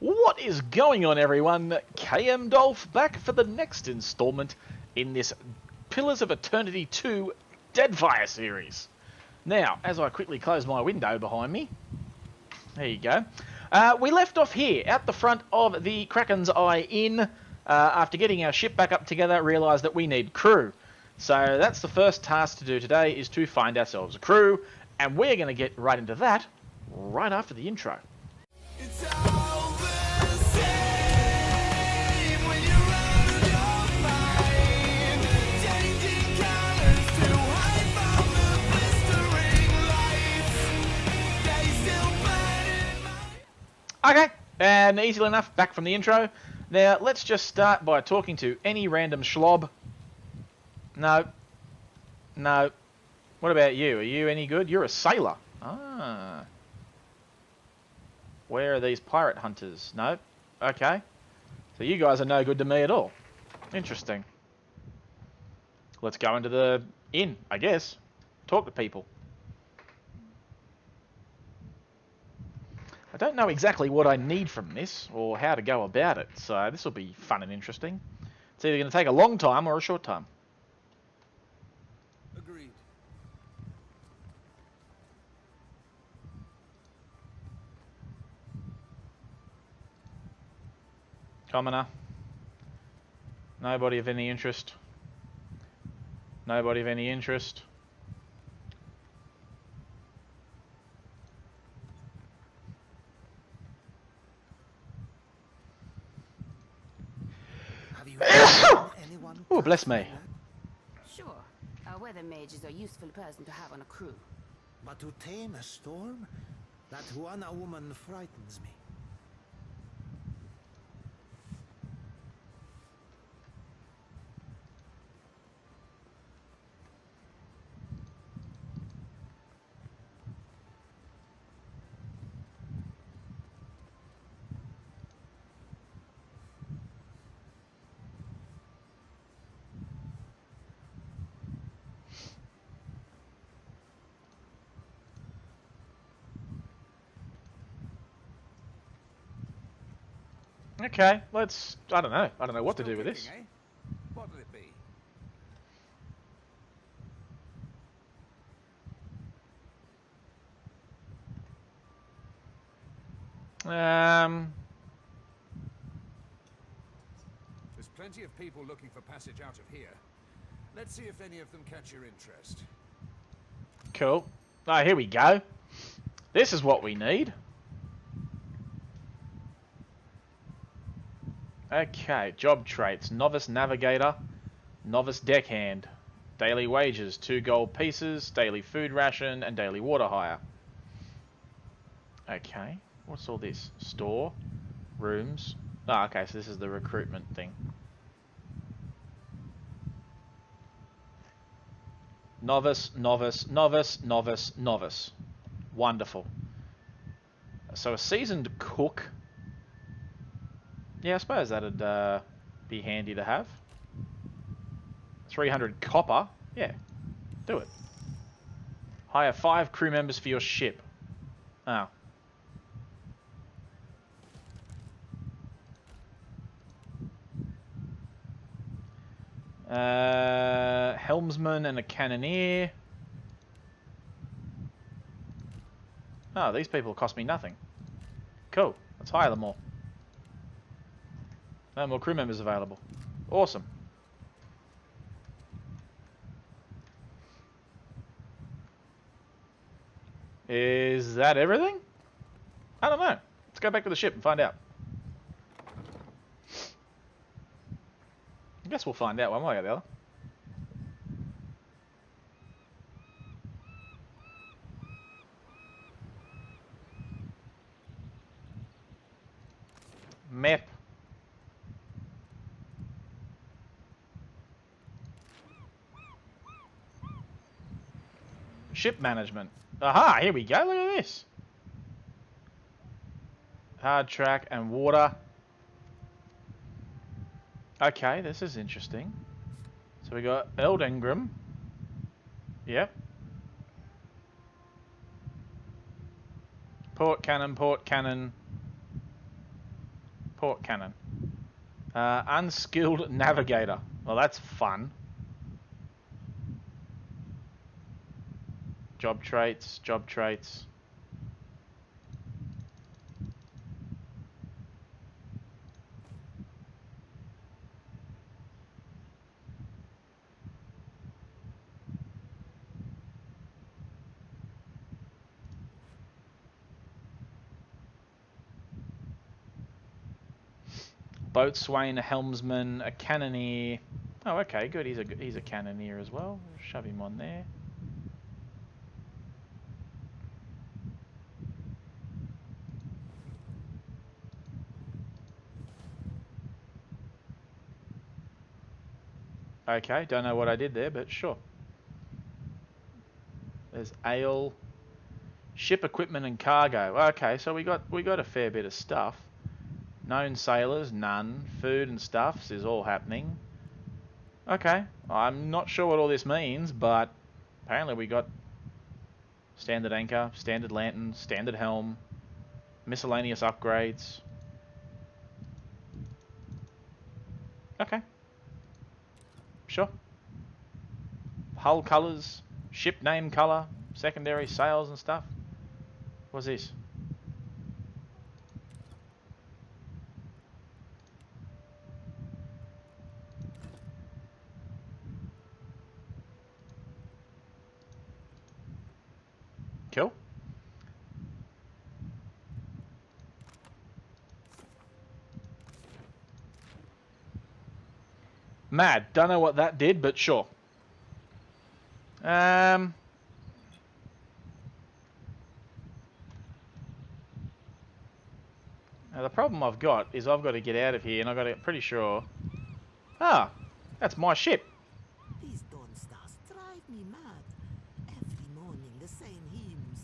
What is going on, everyone? KMDolph back for the next installment in this Pillars of Eternity 2 Deadfire series. Now, as I quickly close my window behind me, there you go. We left off here, out the front of the Kraken's Eye Inn. After getting our ship back up together, realised that we need crew. So that's the first task to do today, is to find ourselves a crew. And we're going to get right into that right after the intro. Okay, and easily enough, back from the intro. Now, let's just start by talking to any random schlob. No. No. What about you? Are you any good? You're a sailor. Ah. Where are these pirate hunters? No. Okay. So you guys are no good to me at all. Interesting. Let's go into the inn, I guess. Talk to people. I don't know exactly what I need from this, or how to go about it, so this will be fun and interesting. It's either going to take a long time or a short time. Agreed. Commoner. Nobody of any interest. Nobody of any interest. Oh, bless me. Sure. A weather mage is a useful person to have on a crew. But to tame a storm? That one woman frightens me. Okay, let's... I don't know what to do with this. What'll it be? Um... There's plenty of people looking for passage out of here. Let's see if any of them catch your interest. Cool. Ah, here we go. This is what we need. Okay, job traits. Novice navigator, novice deckhand. Daily wages, 2 gold pieces, daily food ration, and daily water hire. Okay, what's all this? Store, rooms. Ah, okay, so this is the recruitment thing. Novice, novice, novice, novice, novice. Wonderful. So a seasoned cook. Yeah, I suppose that'd be handy to have. 300 copper. Yeah, do it. Hire 5 crew members for your ship. Oh. Helmsman and a cannoneer. Oh, these people cost me nothing. Cool. Let's hire them all. No more crew members available. Awesome. Is that everything? I don't know. Let's go back to the ship and find out. I guess we'll find out one way or the other. Map. Ship management. Aha, here we go. Look at this. Hard track and water. Okay, this is interesting. So we got Eldengram. Yep. Port cannon, port cannon. Port cannon. Unskilled navigator. Well, that's fun. Job traits, job traits. Boatswain, a helmsman, a cannoneer. Oh, okay, good. He's a cannoneer as well. Shove him on there. Okay, don't know what I did there, but sure. There's ale, ship equipment and cargo. Okay, so we got a fair bit of stuff. Known sailors, none. Food and stuffs is all happening. Okay, I'm not sure what all this means, but apparently we got standard anchor, standard lantern, standard helm, miscellaneous upgrades. Okay. Sure. Hull colours, ship name colour, secondary sails and stuff. What's this? Cool. Mad. Don't know what that did, but sure. Now the problem I've got is I've got to get out of here, and I've got to, pretty sure. Ah, that's my ship. These dawn stars drive me mad. Every morning the same hymns.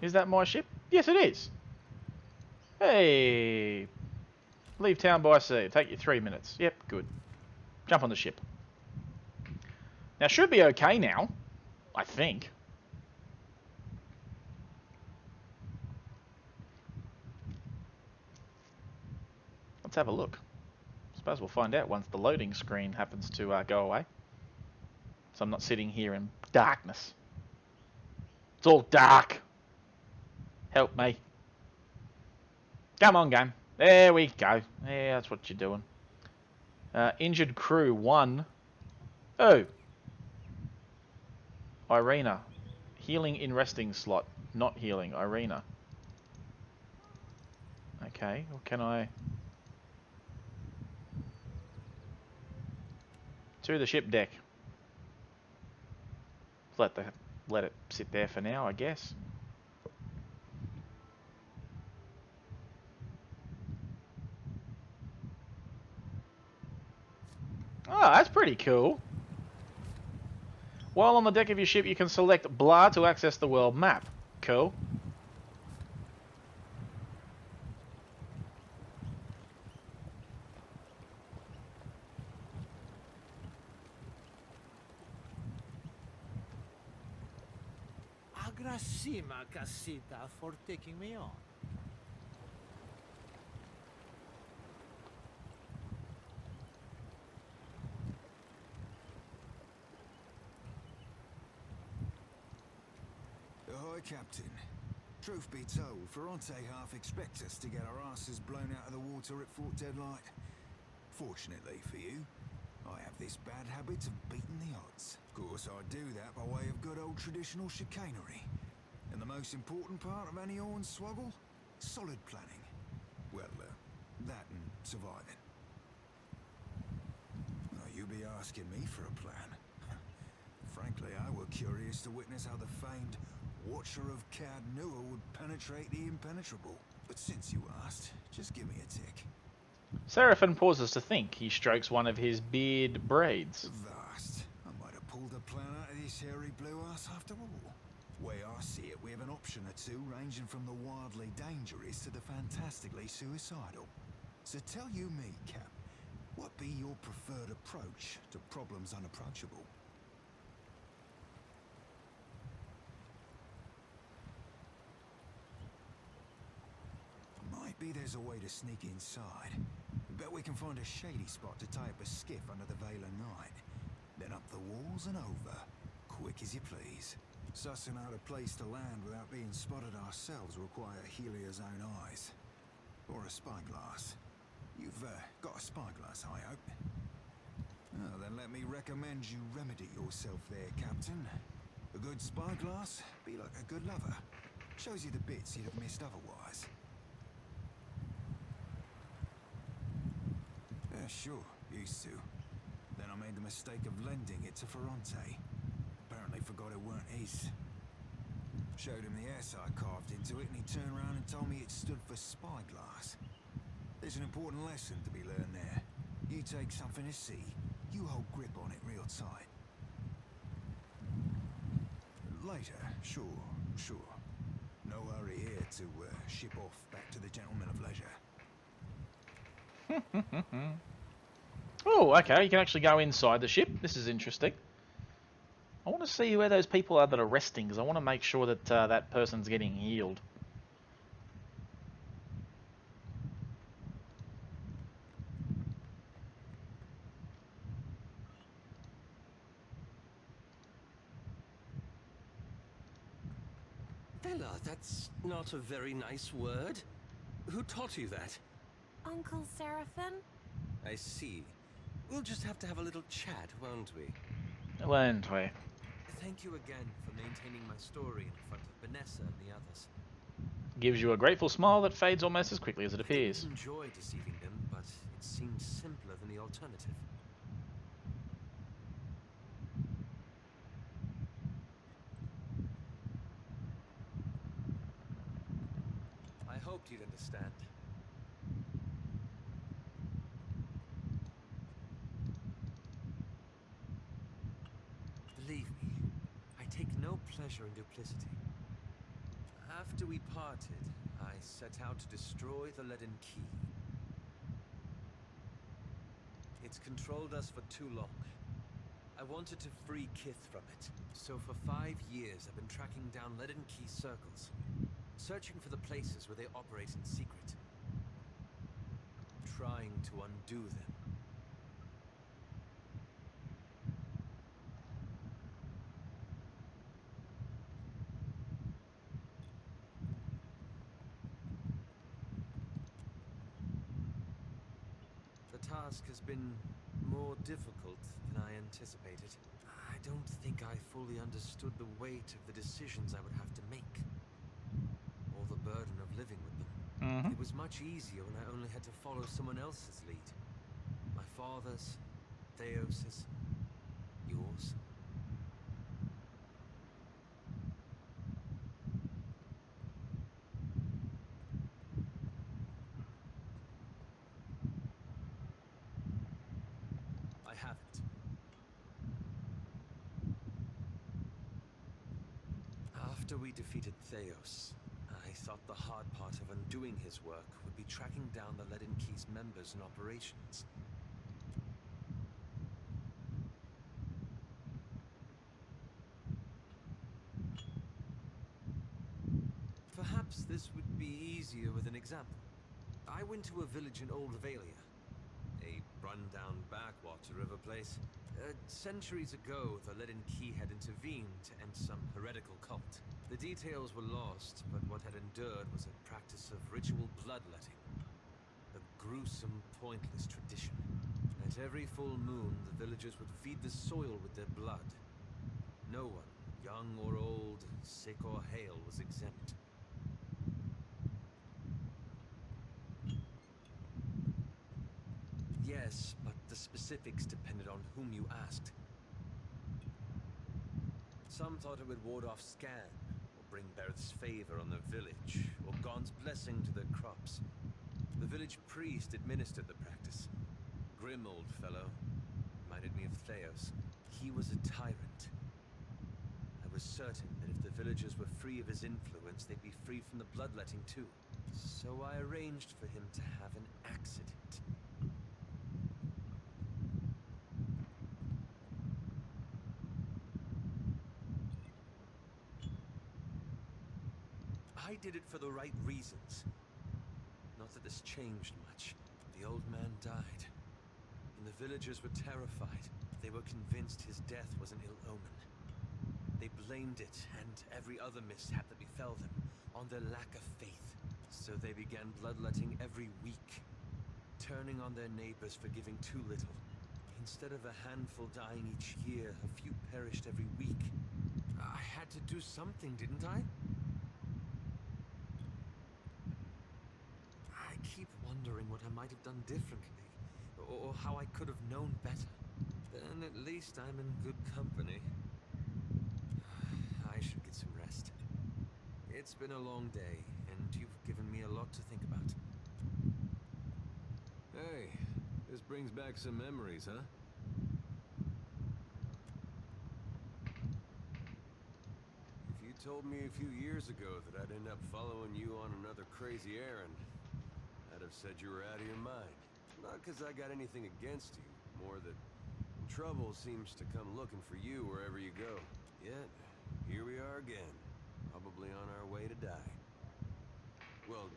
Is that my ship? Yes, it is. Hey. Leave town by sea. Take you 3 minutes. Yep, good. Jump on the ship. Now, should be okay now. I think. Let's have a look. Suppose we'll find out once the loading screen happens to go away. So I'm not sitting here in darkness. It's all dark. Help me. Come on, game. There we go. Yeah, that's what you're doing. Injured crew 1. Oh. Irina. Healing in resting slot. Not healing. Irina. Okay. Well, can I... To the ship deck. Let it sit there for now, I guess. Oh, that's pretty cool. While on the deck of your ship, you can select blah to access the world map. Cool. Agrasima casita for taking me on. Ahoy, Captain. Truth be told, Ferrante half expects us to get our asses blown out of the water at Fort Deadlight. Fortunately for you, I have this bad habit of beating the odds. Of course, I do that by way of good old traditional chicanery. And the most important part of any hornswoggle? Solid planning. Well, that and surviving. Well, you be asking me for a plan. Frankly, I were curious to witness how the famed Watcher of Cad Nua would penetrate the impenetrable. But since you asked, just give me a tick. Seraphin pauses to think. He strokes one of his beard braids. Vast. I might have pulled a plan out of this hairy blue ass after all. Way I see it, we have an option or two ranging from the wildly dangerous to the fantastically suicidal. So tell you me, Cap, what be your preferred approach to problems unapproachable? My Maybe there's a way to sneak inside. Bet we can find a shady spot to tie up a skiff under the veil of night. Then up the walls and over. Quick as you please. Sussing out a place to land without being spotted ourselves will require Helia's own eyes. Or a spyglass. You've got a spyglass, I hope. Oh, then let me recommend you remedy yourself there, Captain. A good spyglass, be like a good lover. Shows you the bits you'd have missed otherwise. Sure, used to. Then I made the mistake of lending it to Ferrante. Apparently forgot it weren't his. Showed him the S I carved into it and he turned around and told me it stood for spyglass. There's an important lesson to be learned there. You take something to see, you hold grip on it real tight. Later, sure. No hurry here to ship off back to the gentleman of leisure. Oh, okay, you can actually go inside the ship. This is interesting. I want to see where those people are that are resting, because I want to make sure that that person's getting healed. Bella, that's not a very nice word. Who taught you that? Uncle Seraphim? I see. We'll just have to have a little chat, won't we? Won't we? Thank you again for maintaining my story in front of Vanessa and the others. Gives you a grateful smile that fades almost as quickly as it I appears. didn't enjoy deceiving them, but it seemed simpler than the alternative. I hoped you'd understand. Believe me, I take no pleasure in duplicity. After we parted, I set out to destroy the leaden key. It's controlled us for too long. I wanted to free Kith from it, so for 5 years I've been tracking down leaden key circles, searching for the places where they operate in secret, trying to undo them. The task has been more difficult than I anticipated. I don't think I fully understood the weight of the decisions I would have to make, or the burden of living with them. It was much easier when I only had to follow someone else's lead. My father's, Theos's, yours. I haven't. After we defeated Theos, I thought the hard part of undoing his work would be tracking down the Leaden Key's members and operations. Perhaps this would be easier with an example. I went to a village in Old Valia, a run-down backwater river place. Centuries ago, the Leaden Key had intervened to end some heretical cult. The details were lost, but what had endured was a practice of ritual bloodletting. A gruesome, pointless tradition. At every full moon, the villagers would feed the soil with their blood. No one, young or old, sick or hale, was exempt. Yes, but the specifics depended on whom you asked. Some thought it would ward off Scan, or bring Berth's favor on the village, or Gon's blessing to their crops. The village priest administered the practice. Grim old fellow. Reminded me of Theos. He was a tyrant. I was certain that if the villagers were free of his influence, they'd be free from the bloodletting too. So I arranged for him to have an accident. I did it for the right reasons. Not of this changed much. The old man died, and the villagers were terrified. They were convinced his death was an ill omen. They blamed it, and every other mishap that befell them, on their lack of faith. So they began bloodletting every week, turning on their neighbors for giving too little. Instead of a handful dying each year, a few perished every week. I had to do something, didn't I? I keep wondering what I might have done differently, or how I could have known better. Then at least I'm in good company. I should get some rest. It's been a long day, and you've given me a lot to think about. Hey, this brings back some memories, huh? If you told me a few years ago that I'd end up following you on another crazy errand, I'd have said you were out of your mind. Not because I got anything against you, more that trouble seems to come looking for you wherever you go. Yet, here we are again, probably on our way to die. Well,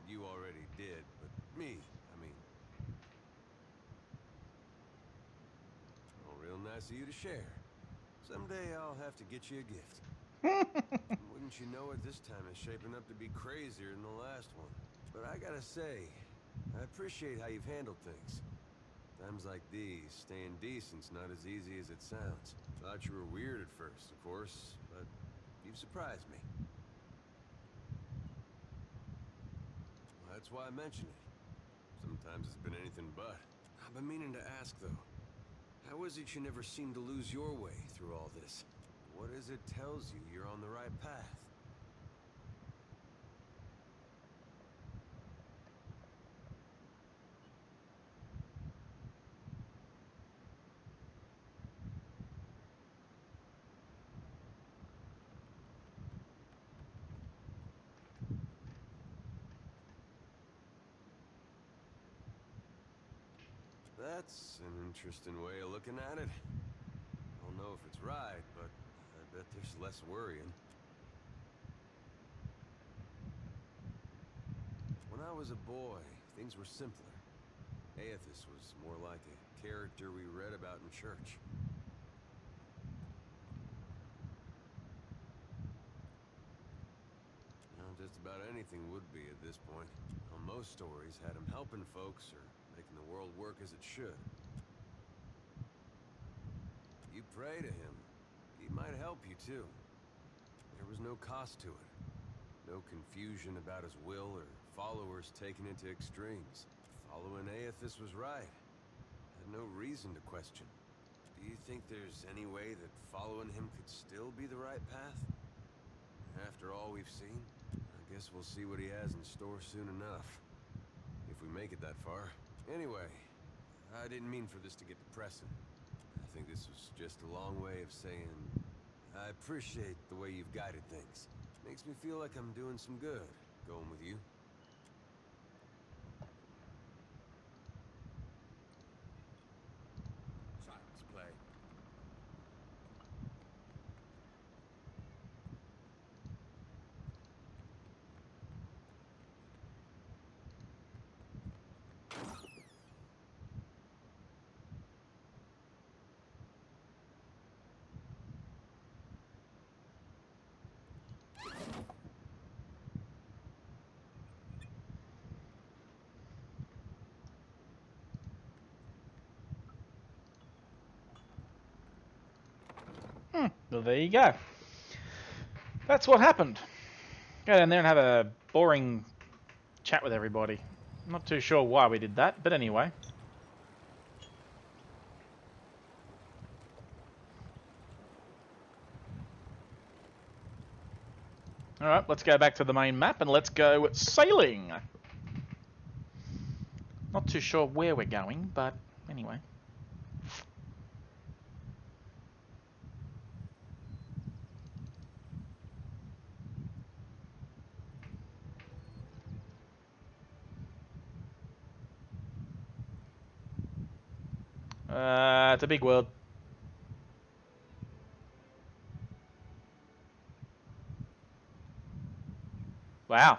you already did, but me, I mean. Well, real nice of you to share. Someday I'll have to get you a gift. Wouldn't you know it, this time is shaping up to be crazier than the last one. But I gotta say, I appreciate how you've handled things. Times like these, staying decent's not as easy as it sounds. Thought you were weird at first, of course, but you've surprised me. Well, that's why I mention it. Sometimes it's been anything but. I've been meaning to ask, though. How is it you never seem to lose your way through all this? What is it tells you you're on the right path? That's an interesting way of looking at it. I don't know if it's right, but I bet there's less worrying. When I was a boy, things were simpler. Aethys was more like a character we read about in church. Now, just about anything would be at this point. Well, most stories had him helping folks or making the world work as it should. You pray to him, he might help you too. There was no cost to it. No confusion about his will or followers taken into extremes. Following Aethys was right. Had no reason to question. Do you think there's any way that following him could still be the right path? After all we've seen, I guess we'll see what he has in store soon enough. If we make it that far. Anyway, I didn't mean for this to get depressing. I think this was just a long way of saying, I appreciate the way you've guided things. Makes me feel like I'm doing some good, going with you. Child's play. Well, there you go. That's what happened. Go down there and have a boring chat with everybody. I'm not too sure why we did that, but anyway. Alright, let's go back to the main map and let's go sailing. Not too sure where we're going, but anyway. It's a big world. Wow.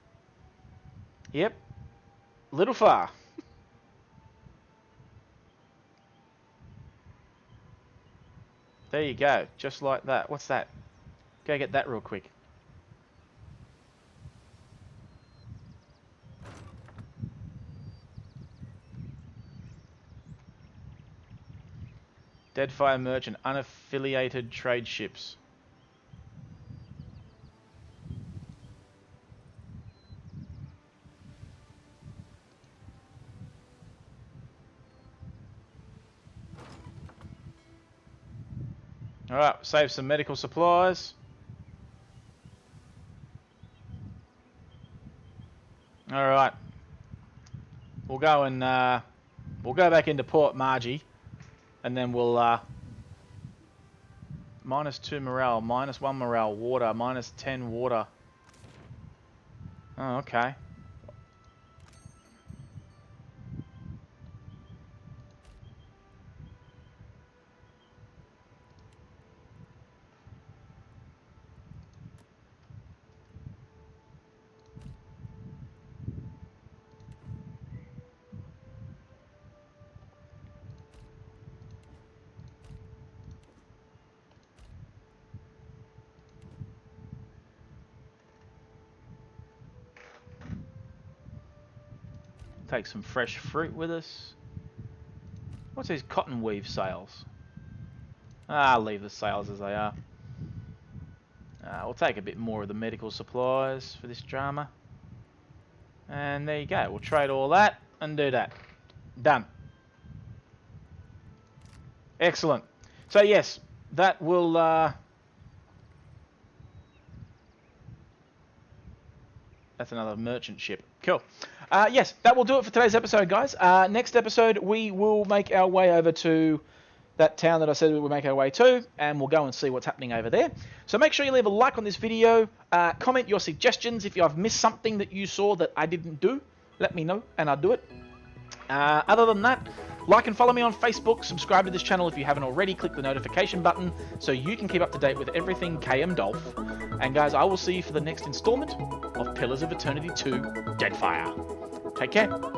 Yep. Little far. There you go. Just like that. What's that? Go get that real quick. Deadfire Merchant, unaffiliated trade ships. Alright, save some medical supplies. Alright. We'll go and we'll go back into Port Margie. And then we'll -2 morale, -1 morale, water, -10 water. Oh, okay. Take some fresh fruit with us. What's these cotton weave sails? I'll leave the sails as they are. We'll take a bit more of the medical supplies for this drama. And there you go. We'll trade all that and do that. Done. Excellent. So yes, that will... That's another merchant ship. Cool. Yes, that will do it for today's episode, guys. Next episode, we will make our way over to that town that I said we would make our way to, and we'll go and see what's happening over there. So make sure you leave a like on this video. Comment your suggestions. If I've missed something that you saw that I didn't do, let me know, and I'll do it. Other than that, like and follow me on Facebook. Subscribe to this channel if you haven't already. Click the notification button so you can keep up to date with everything KMDolph. And guys, I will see you for the next installment of Pillars of Eternity 2 Deadfire. Take care.